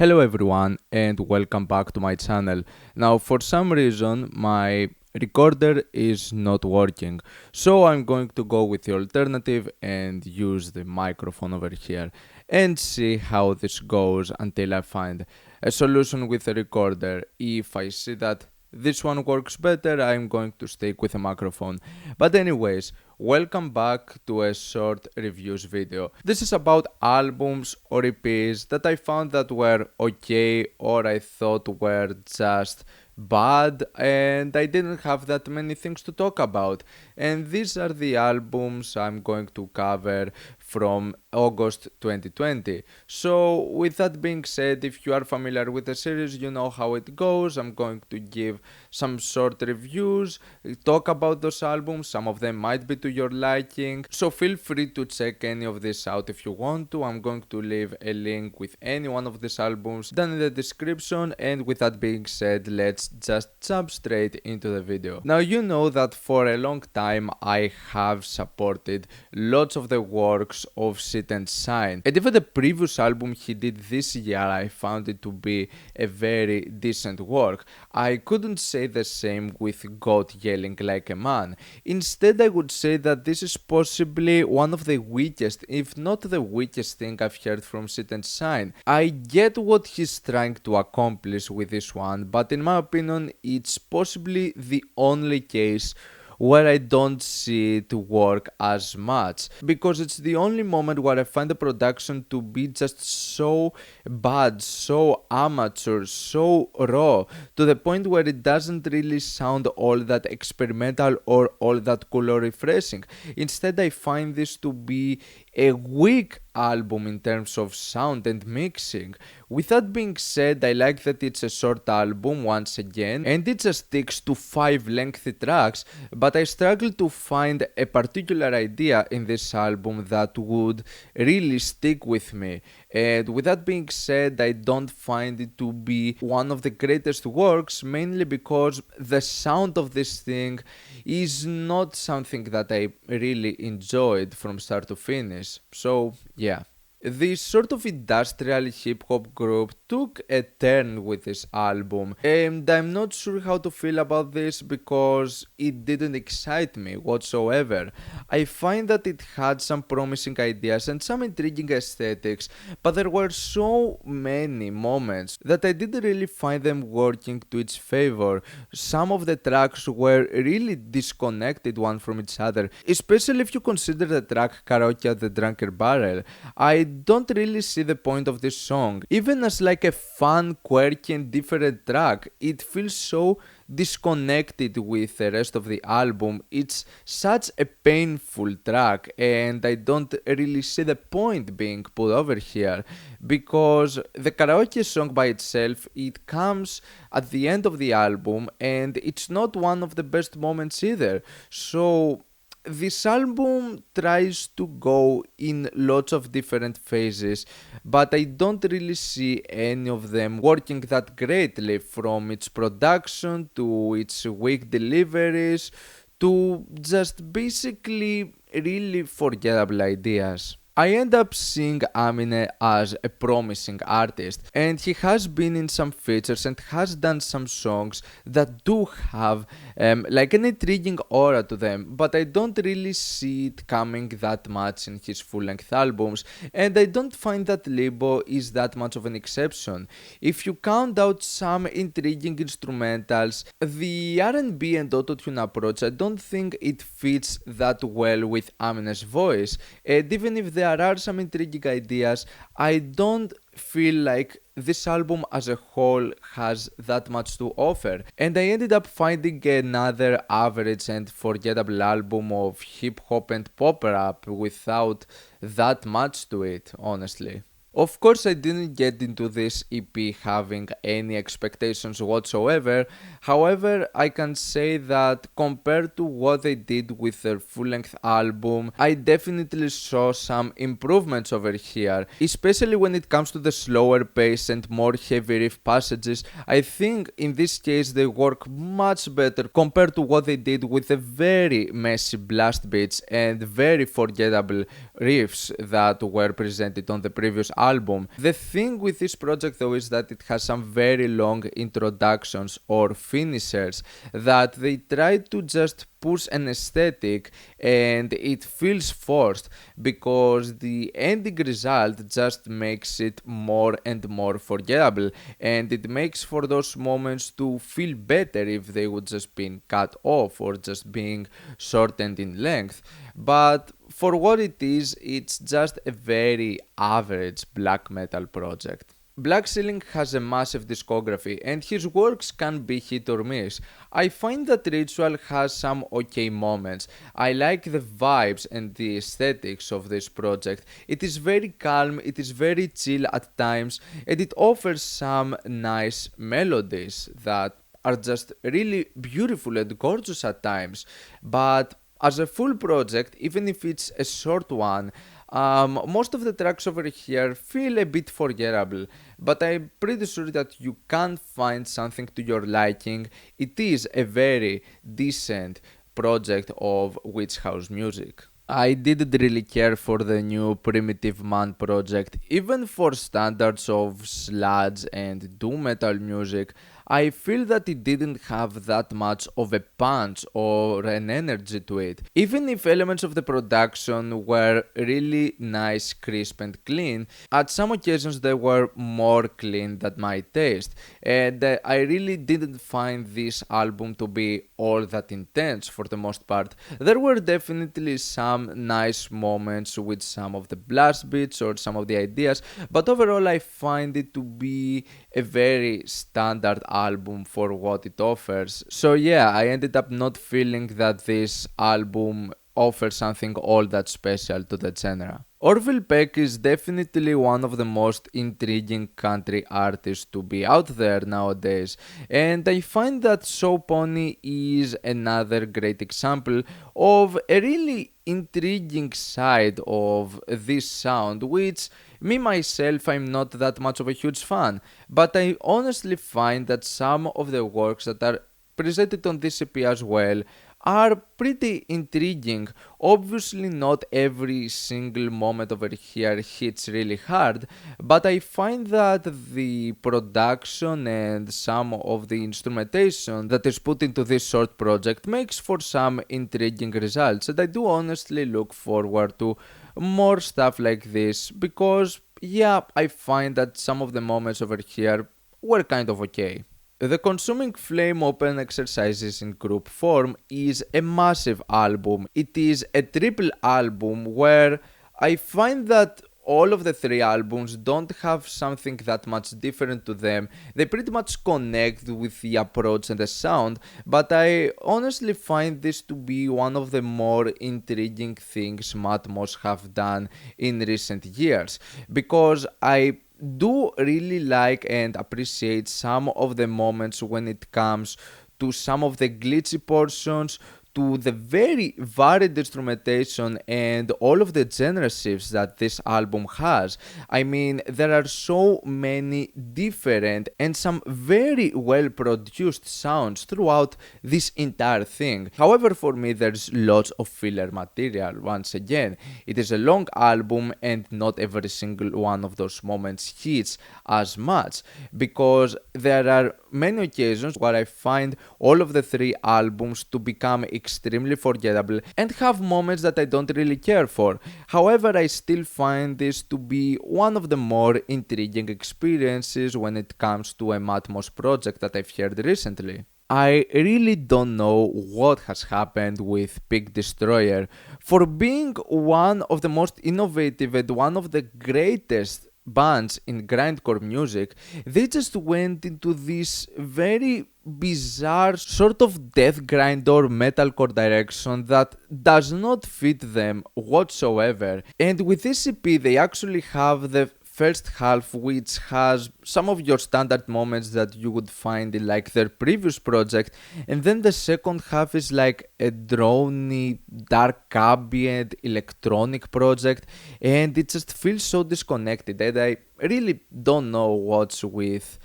Hello everyone and welcome back to my channel. Now for some reason my recorder is not working, so I'm going to go with the alternative and use the microphone over here and see how this goes until I find a solution with the recorder. If I see that this one works better, I'm going to stick with a microphone. But anyways, welcome back to a short reviews video. This is about albums or EPs that I found that were okay or I thought were just bad and I didn't have that many things to talk about. And these are the albums I'm going to cover from August 2020. So with that being said, if you are familiar with the series, you know how it goes. I'm going to give some short reviews, talk about those albums. Some of them might be to your liking, so feel free to check any of this out if you want to. I'm going to leave a link with any one of these albums down in the description, and with that being said, let's just jump straight into the video. Now, you know that for a long time I have supported lots of the works of Sit and Shine, and even the previous album he did this year I found it to be a very decent work. I couldn't say the same with God Yelling Like a Man. Instead, I would say that this is possibly one of the weakest, if not the weakest thing I've heard from Sit and Shine. I get what he's trying to accomplish with this one, but in my opinion, it's possibly the only case where I don't see it work as much, because it's the only moment where I find the production to be just so bad, so amateur, so raw, to the point where it doesn't really sound all that experimental or all that cool or refreshing. Instead, I find this to be a weak album in terms of sound and mixing. With that being said, I like that it's a short album once again, and it just sticks to 5 lengthy tracks, but I struggle to find a particular idea in this album that would really stick with me. And with that being said, I don't find it to be one of the greatest works, mainly because the sound of this thing is not something that I really enjoyed from start to finish. So, yeah. This sort of industrial hip hop group took a turn with this album, and I'm not sure how to feel about this because it didn't excite me whatsoever. I find that it had some promising ideas and some intriguing aesthetics, but there were so many moments that I didn't really find them working to its favor. Some of the tracks were really disconnected one from each other, especially if you consider the track Karaoke at the Drunker Barrel. I don't really see the point of this song. Even as like a fun, quirky and different track, it feels so disconnected with the rest of the album. It's such a painful track and I don't really see the point being put over here, because the karaoke song by itself, it comes at the end of the album and it's not one of the best moments either. So this album tries to go in lots of different phases, but I don't really see any of them working that greatly, from its production to its weak deliveries to just basically really forgettable ideas. I end up seeing Amine as a promising artist, and he has been in some features and has done some songs that do have like an intriguing aura to them, but I don't really see it coming that much in his full-length albums, and I don't find that Libo is that much of an exception. If you count out some intriguing instrumentals, the R&B and autotune approach, I don't think it fits that well with Amine's voice, and even if there are some intriguing ideas, I don't feel like this album as a whole has that much to offer, and I ended up finding another average and forgettable album of hip hop and pop rap without that much to it, honestly. Of course, I didn't get into this EP having any expectations whatsoever. However, I can say that compared to what they did with their full-length album, I definitely saw some improvements over here, especially when it comes to the slower pace and more heavy riff passages. I think in this case they work much better compared to what they did with the very messy blast beats and very forgettable riffs that were presented on the previous album. The thing with this project though is that it has some very long introductions or finishers that they try to just push an aesthetic, and it feels forced because the ending result just makes it more and more forgettable, and it makes for those moments to feel better if they would just been cut off or just being shortened in length. But for what it is, it's just a very average black metal project. Black Ceiling has a massive discography and his works can be hit or miss. I find that Ritual has some okay moments. I like the vibes and the aesthetics of this project. It is very calm, it is very chill at times, and it offers some nice melodies that are just really beautiful and gorgeous at times. But as a full project, even if it's a short one, most of the tracks over here feel a bit forgettable, but I'm pretty sure that you can find something to your liking. It is a very decent project of witch house music. I didn't really care for the new Primitive Man project, even for standards of sludge and doom metal music. I feel that it didn't have that much of a punch or an energy to it. Even if elements of the production were really nice, crisp, and clean, at some occasions they were more clean than my taste. And I really didn't find this album to be all that intense for the most part. There were definitely some nice moments with some of the blast beats or some of the ideas, but overall I find it to be a very standard album for what it offers. So yeah, I ended up not feeling that this album offers something all that special to the genre. Orville Peck is definitely one of the most intriguing country artists to be out there nowadays, and I find that So Pony is another great example of a really intriguing side of this sound, which me myself I'm not that much of a huge fan, but I honestly find that some of the works that are presented on this EP as well are pretty intriguing. Obviously, not every single moment over here hits really hard, but I find that the production and some of the instrumentation that is put into this short project makes for some intriguing results, and I do honestly look forward to more stuff like this because, yeah, I find that some of the moments over here were kind of okay. The Consuming Flame Open Exercises in group form is a massive album. It is a triple album where I find that all of the three albums don't have something that much different to them. They pretty much connect with the approach and the sound, but I honestly find this to be one of the more intriguing things Matmos have done in recent years, because I do really like and appreciate some of the moments when it comes to some of the glitchy portions, to the very varied instrumentation and all of the genre shifts that this album has. I mean, there are so many different and some very well produced sounds throughout this entire thing. However, for me, there's lots of filler material. Once again, it is a long album and not every single one of those moments hits as much, because there are many occasions where I find all of the three albums to become extremely forgettable and have moments that I don't really care for. However, I still find this to be one of the more intriguing experiences when it comes to a Matmos project that I've heard recently. I really don't know what has happened with Pig Destroyer. For being one of the most innovative and one of the greatest bands in grindcore music, they just went into this very bizarre sort of death grind or metalcore direction that does not fit them whatsoever. And with this EP, they actually have the first half, which has some of your standard moments that you would find in like their previous project, and then the second half is like a droney, dark ambient electronic project, and it just feels so disconnected, and I really don't know what's with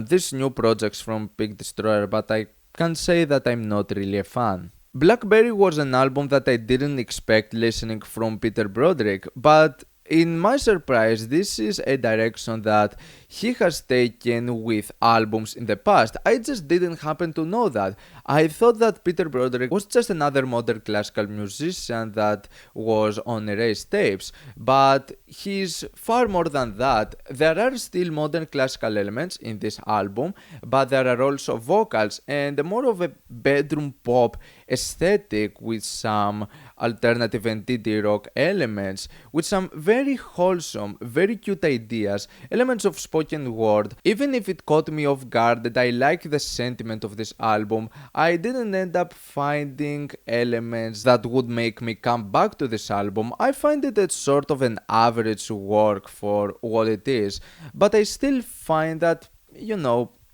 these new projects from Pig Destroyer, but I can say that I'm not really a fan. Blackberry was an album that I didn't expect listening from Peter Broderick, but in my surprise, this is a direction that he has taken with albums in the past. I just didn't happen to know that. I thought that Peter Broderick was just another modern classical musician that was on erased tapes, but he's far more than that. There are still modern classical elements in this album, but there are also vocals and more of a bedroom pop aesthetic with some alternative and indie rock elements, with some very wholesome, very cute ideas, elements of spoken word. Even if it caught me off guard and I like the sentiment of this album, I didn't end up finding elements that would make me come back to this album. I find it as sort of an average work for what it is, but I still find that,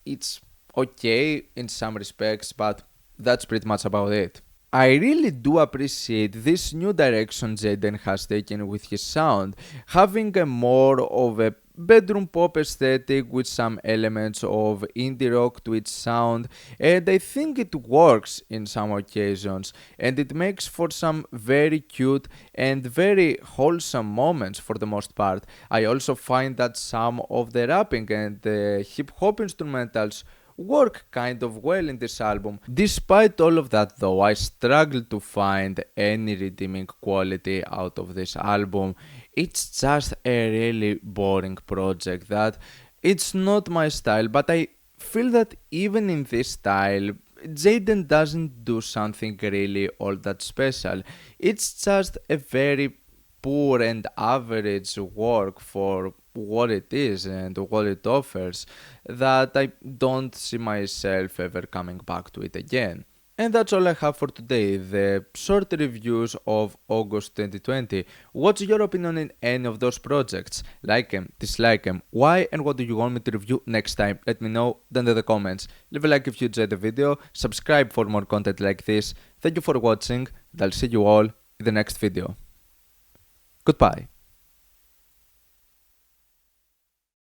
it's okay in some respects, but that's pretty much about it. I really do appreciate this new direction Jaden has taken with his sound, having a more of a bedroom pop aesthetic with some elements of indie rock to its sound, and I think it works in some occasions, and it makes for some very cute and very wholesome moments for the most part. I also find that some of the rapping and the hip hop instrumentals work kind of well in this album. Despite all of that though, I struggle to find any redeeming quality out of this album. It's just a really boring project that it's not my style, but I feel that even in this style, Jaden doesn't do something really all that special. It's just a very poor and average work for what it is and what it offers that I don't see myself ever coming back to it again. And that's all I have for today, the short reviews of August 2020. What's your opinion in any of those projects? Like them, dislike them, why and what do you want me to review next time? Let me know down in the comments. Leave a like if you enjoyed the video, subscribe for more content like this. Thank you for watching, and I'll see you all in the next video. Goodbye.